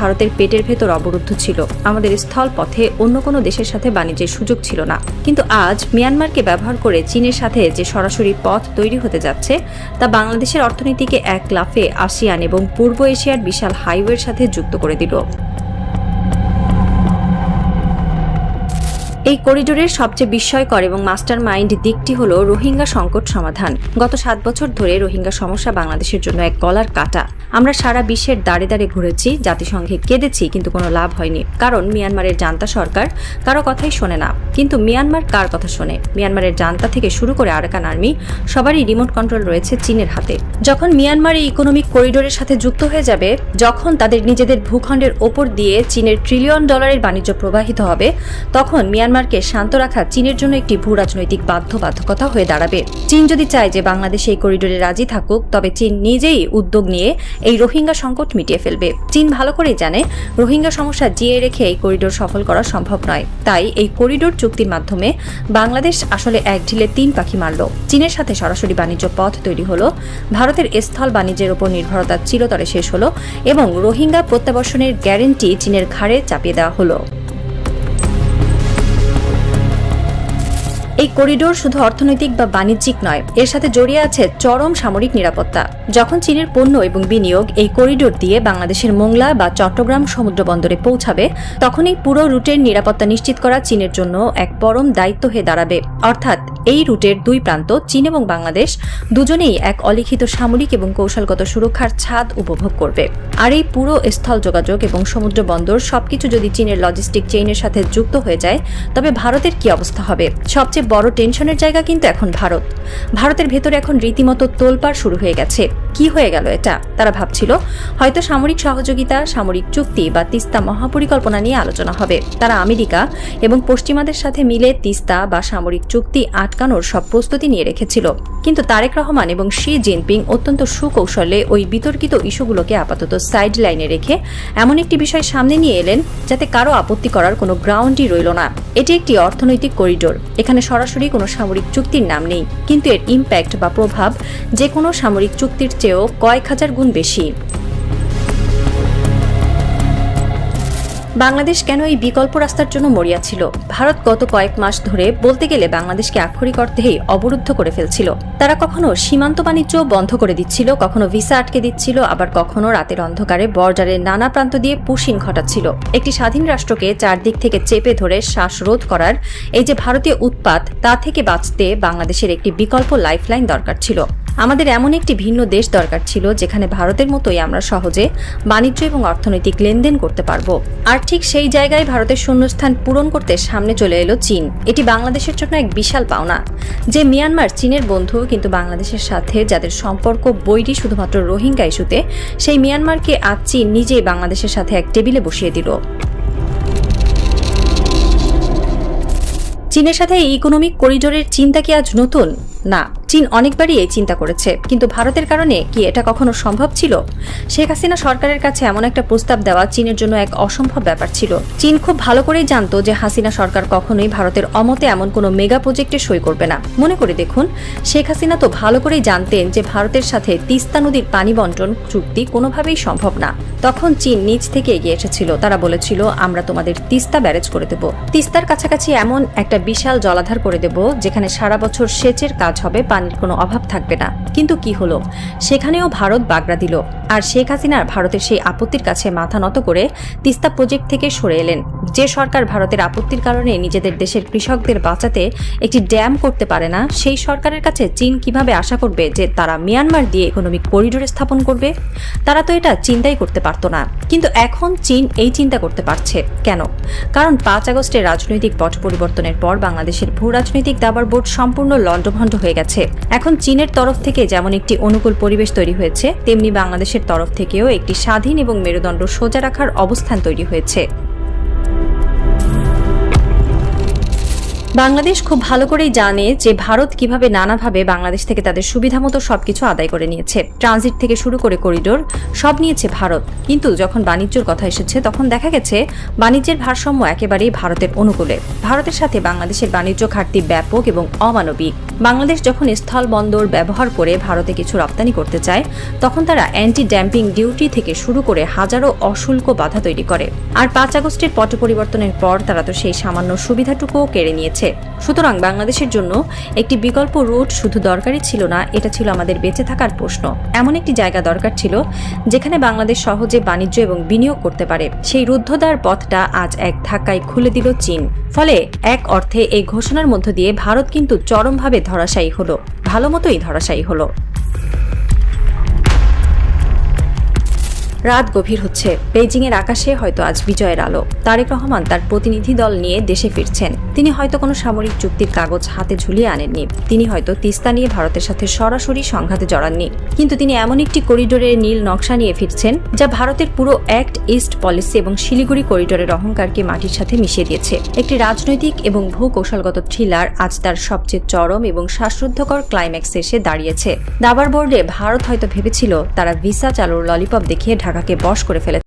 ভারতের পেটের ভেতর অবরুদ্ধ ছিল। আমাদের স্থল পথে অন্য কোনো দেশের সাথে বাণিজ্যের সুযোগ ছিল না। কিন্তু আজ মিয়ানমারকে ব্যবহার করে চীনের সাথে যে সরাসরি পথ তৈরি হতে যাচ্ছে তা বাংলাদেশের অর্থনীতিকে এক লাফে আসিয়ান এবং পূর্ব এশিয়ার বিশাল হাইওয়ের সাথে যুক্ত করে দিল। এই করিডোরের সবচেয়ে বিস্ময়কর এবং মাস্টার মাইন্ড দিকটি হল রোহিঙ্গা সংকট সমাধান। গত 7 বছর ধরে রোহিঙ্গা সমস্যা বাংলাদেশের জন্য এক গলার কাঁটা। আমরা সারা বিশ্বের দাঁড়ে দাঁড়ে ঘুরেছি, জাতিসংঘে কেঁদেছি, কিন্তু কোনো লাভ হয়নি। কারণ মিয়ানমারের জান্তা সরকার কারো কথাই শোনে না। কিন্তু মিয়ানমার কার কথা শোনে? মিয়ানমারের জান্তা থেকে শুরু করে আরাকান আর্মি সবারই রিমোট কন্ট্রোল রয়েছে চীনের হাতে। যখন মিয়ানমার এই ইকোনমিক করিডোরের সাথে যুক্ত হয়ে যাবে, যখন তাদের নিজেদের ভূখণ্ডের ওপর দিয়ে চীনের $1 ট্রিলিয়ন বাণিজ্য প্রবাহিত হবে, তখন মিয়ানমারকে শান্ত রাখা চীনের জন্য একটি ভূ রাজনৈতিক বাধ্যবাধকতা হয়ে দাঁড়াবে। চীন যদি চায় যে বাংলাদেশ এই করিডোরে রাজি থাকুক, তবে চীন নিজেই উদ্যোগ নিয়ে এই রোহিঙ্গা সংকট মিটিয়ে ফেলবে। চীন ভালো করেই জানে রোহিঙ্গা সমস্যা জিয়ে রেখে এই করিডোর সফল করা সম্ভব নয়। তাই এই করিডোর চুক্তির মাধ্যমে বাংলাদেশ আসলে এক ঢিলে 3 পাখি মারল। চীনের সাথে সরাসরি বাণিজ্য পথ তৈরি হলো, ভারতের স্থল বাণিজ্যের উপর নির্ভরতা চিরতরে শেষ হলো এবং রোহিঙ্গা প্রত্যাবর্ষণের গ্যারেন্টি চীনের ঘাড়ে চাপিয়ে দেওয়া হলো। এই করিডোর শুধু অর্থনৈতিক বা বাণিজ্যিক নয়, এর সাথে জড়িয়ে আছে চরম সামরিক নিরাপত্তা। যখন চীনের পণ্য এবং বিনিয়োগ এই করিডোর দিয়ে বাংলাদেশের মোংলা বা চট্টগ্রাম সমুদ্র বন্দরে পৌঁছাবে, তখন এই পুরো রুটের নিরাপত্তা নিশ্চিত করা চীনের জন্য এক পরম দায়িত্ব হয়ে দাঁড়াবে। অর্থাৎ এই রুটের 2 প্রান্ত চীন এবং বাংলাদেশ দুজনেই এক অলিখিত সামরিক এবং কৌশলগত সুরক্ষার ছাদ উপভোগ করবে। আর এই পুরো স্থল যোগাযোগ এবং সমুদ্র বন্দর সবকিছু যদি চীনের লজিস্টিক চেইনের সাথে যুক্ত হয়ে যায়, তবে ভারতের কি অবস্থা হবে? সবচেয়ে বড় টেনশনের জায়গা কিন্তু এখন ভারতের ভেতরে এখন রীতিমতো তোলপাড় শুরু হয়ে গেছে। কি হয়ে গেল এটা? তারা ভাবছিল হয়তো সামরিক সহযোগিতা, সামরিক চুক্তি বা তিস্তা মহাপরিকল্পনা নিয়ে আলোচনা হবে। তারা আমেরিকা এবং পশ্চিমাদের সাথে মিলে তিস্তা বা সামরিক চুক্তি আটকানোর সব প্রস্তুতি নিয়ে রেখেছিল। কিন্তু তারেক রহমান এবং শি জিনপিং অত্যন্ত সুকৌশলে ওই বিতর্কিত ইস্যুগুলোকে আপাতত সাইড লাইনে রেখে এমন একটি বিষয় সামনে নিয়ে এলেন যাতে কারো আপত্তি করার কোনো গ্রাউন্ডই রইল না। এটি একটি অর্থনৈতিক করিডোর। এখানে সরাসরি কোনো সামরিক চুক্তির নাম নেই, কিন্তু এর ইম্প্যাক্ট বা প্রভাব যে কোনো সামরিক চুক্তির চেয়েও কয়েক হাজার গুণ বেশি। বাংলাদেশ কেন এই বিকল্প রাস্তার জন্য মরিয়া ছিল? ভারত গত কয়েক মাস ধরে বলতে গেলে বাংলাদেশকে আক্ষরিক অর্থেই অবরুদ্ধ করে ফেলছিল। তারা কখনো সীমান্ত বাণিজ্য বন্ধ করে দিচ্ছিল, কখনো ভিসা আটকে দিচ্ছিল, আবার কখনো রাতের অন্ধকারে বর্ডারের নানা প্রান্ত দিয়ে পুশিং ঘটাচ্ছিল। একটি স্বাধীন রাষ্ট্রকে চারদিক থেকে চেপে ধরে শ্বাসরোধ করার এই যে ভারতীয় উৎপাত, তা থেকে বাঁচতে বাংলাদেশের একটি বিকল্প লাইফলাইন দরকার ছিল। আমাদের এমন একটি ভিন্ন দেশ দরকার ছিল যেখানে ভারতের মতোই আমরা সহজে বাণিজ্য এবং অর্থনৈতিক লেনদেন করতে পারবো। আর ঠিক সেই জায়গায় ভারতের শূন্যস্থান পূরণ করতে সামনে চলে এলো চীন। এটি বাংলাদেশের জন্য এক বিশাল পাওনা যে মিয়ানমার চীনের বন্ধু, কিন্তু বাংলাদেশের সাথে যাদের সম্পর্ক বৈরী শুধুমাত্র রোহিঙ্গা ইস্যুতে, সেই মিয়ানমারকে আজ চীন নিজেই বাংলাদেশের সাথে এক টেবিলে বসিয়ে দিল। চীনের সাথে এই ইকোনমিক করিডোরের চিন্তা কি আজ নতুন? না, চীন অনেকবারই এই চিন্তা করেছে, কিন্তু ভারতের কারণে কি এটা কখনো সম্ভব ছিল? শেখ হাসিনা সরকারের কাছে এমন একটা প্রস্তাব দেওয়া চীনের জন্য এক অসম্ভব ব্যাপার ছিল। চীন খুব ভালো করেই জানতো যে হাসিনা সরকার কখনোই ভারতের অমতে এমন কোনো মেগা প্রজেক্টে সই করবে না। মনে করে দেখুন, শেখ হাসিনা তো ভালো করেই জানতেন যে ভারতের সাথে তিস্তা নদীর পানি বন্টন চুক্তি কোনোভাবেই সম্ভব না। তখন চীন নিজ থেকে এগিয়ে এসেছিল। তারা বলেছিল, আমরা তোমাদের তিস্তা ব্যারেজ করে দেব, তিস্তার কাছাকাছি এমন একটা বিশাল জলাধার করে দেব যেখানে সারা বছর সেচের কাজ হবে, পানির কোনো অভাব থাকবে না। কিন্তু কি হলো? সেখানেও ভারত বাগড়া দিল। আর শেখ হাসিনার ভারতের সেই আপত্তির কাছে মাথা নত করে তিস্তা প্রজেক্ট থেকে সরে এলেন। যে সরকার ভারতের আপত্তির কারণে নিজেদের দেশের কৃষকদের বাঁচাতে একটি ড্যাম করতে পারে না, সেই সরকারের কাছে চীন কিভাবে আশা করবে যে তারা মিয়ানমার দিয়ে ইকোনমিক করিডোর স্থাপন করবে? তারা তো এটা চিন্তাই করতে পারতো না। কিন্তু এখন চীন এই চিন্তা করতে পারছে। কেন? কারণ 5 আগস্টের রাজনৈতিক পট পরিবর্তনের পর বাংলাদেশের ভূ রাজনৈতিক দাবার বোর্ড সম্পূর্ণ লণ্ডভণ্ড হয়ে গেছে। এখন চীনের তরফ থেকে যেমন একটি অনুকূল পরিবেশ তৈরি হয়েছে, তেমনি বাংলাদেশের তরফ থেকেও একটি স্বাধীন এবং মেরুদণ্ড সোজা রাখার অবস্থান তৈরি হয়েছে। বাংলাদেশ খুব ভালো করেই জানে যে ভারত কিভাবে নানাভাবে বাংলাদেশ থেকে তাদের সুবিধামতো সবকিছু আদায় করে নিয়েছে। ট্রানজিট থেকে শুরু করে করিডোর সব নিয়েছে ভারত। কিন্তু যখন বাণিজ্যের কথা এসেছে তখন দেখা গেছে বাণিজ্যের ভারসাম্য একেবারেই ভারতের অনুকূলে। ভারতের সাথে বাংলাদেশের বাণিজ্য ঘাটতি ব্যাপক এবং অমানবিক। বাংলাদেশ যখন স্থল বন্দর ব্যবহার করে ভারতে কিছু রপ্তানি করতে চায় তখন তারা অ্যান্টি ড্যাম্পিং ডিউটি থেকে শুরু করে হাজারো অশুল্ক বাধা তৈরি করে। আর 5 আগস্টের পট পরিবর্তনের পর তারা তো সেই সামান্য সুবিধাটুকুও কেড়ে নিয়েছে। সুতরাং বাংলাদেশের জন্য একটি বিকল্প রুট শুধু দরকারই ছিল না, এটা ছিল আমাদের বেঁচে থাকার প্রশ্ন। এমন একটি জায়গা দরকার ছিল যেখানে বাংলাদেশ সহজে বাণিজ্য এবং বিনিয়োগ করতে পারে। সেই রুদ্ধদ্বার পথটা আজ এক ধাক্কায় খুলে দিল চীন। ফলে এক অর্থে এই ঘোষণার মধ্য দিয়ে ভারত কিন্তু চরমভাবে ধরাশায়ী হলো, ভালো মতোই ধরাশায়ী হলো। রাত গভীর হচ্ছে। বেইজিংয়ের আকাশে হয়তো আজ বিজয়ের আলো। তারেক রহমান তার প্রতিনিধি দল নিয়ে দেশে ফিরছেন। তিনি হয়তো কোনো সামরিক চুক্তির কাগজ হাতে ঝুলিয়ে আনেননি। তিনি হয়তো তিস্তা নিয়ে ভারতের সাথে সরাসরি সংঘাতে জড়াননি। কিন্তু তিনি এমন একটি করিডোরের নীল নকশা নিয়ে ফিরছেন যা ভারতের পুরো অ্যাক্ট ইস্ট পলিসি এবং শিলিগুড়ি করিডোরের অহংকারকে মাটির সাথে মিশিয়ে দিয়েছে। একটি রাজনৈতিক এবং ভূকৌশলগত থ্রিলার আজ তার সবচেয়ে চরম এবং শ্বাসরুদ্ধকর ক্লাইম্যাক্সে এসে দাঁড়িয়েছে। দাবার বোর্ডে ভারত হয়তো ভেবেছিল তারা ভিসা চালুর ললিপপ দেখিয়ে ঢাকাকে বশ করে ফেলেছে।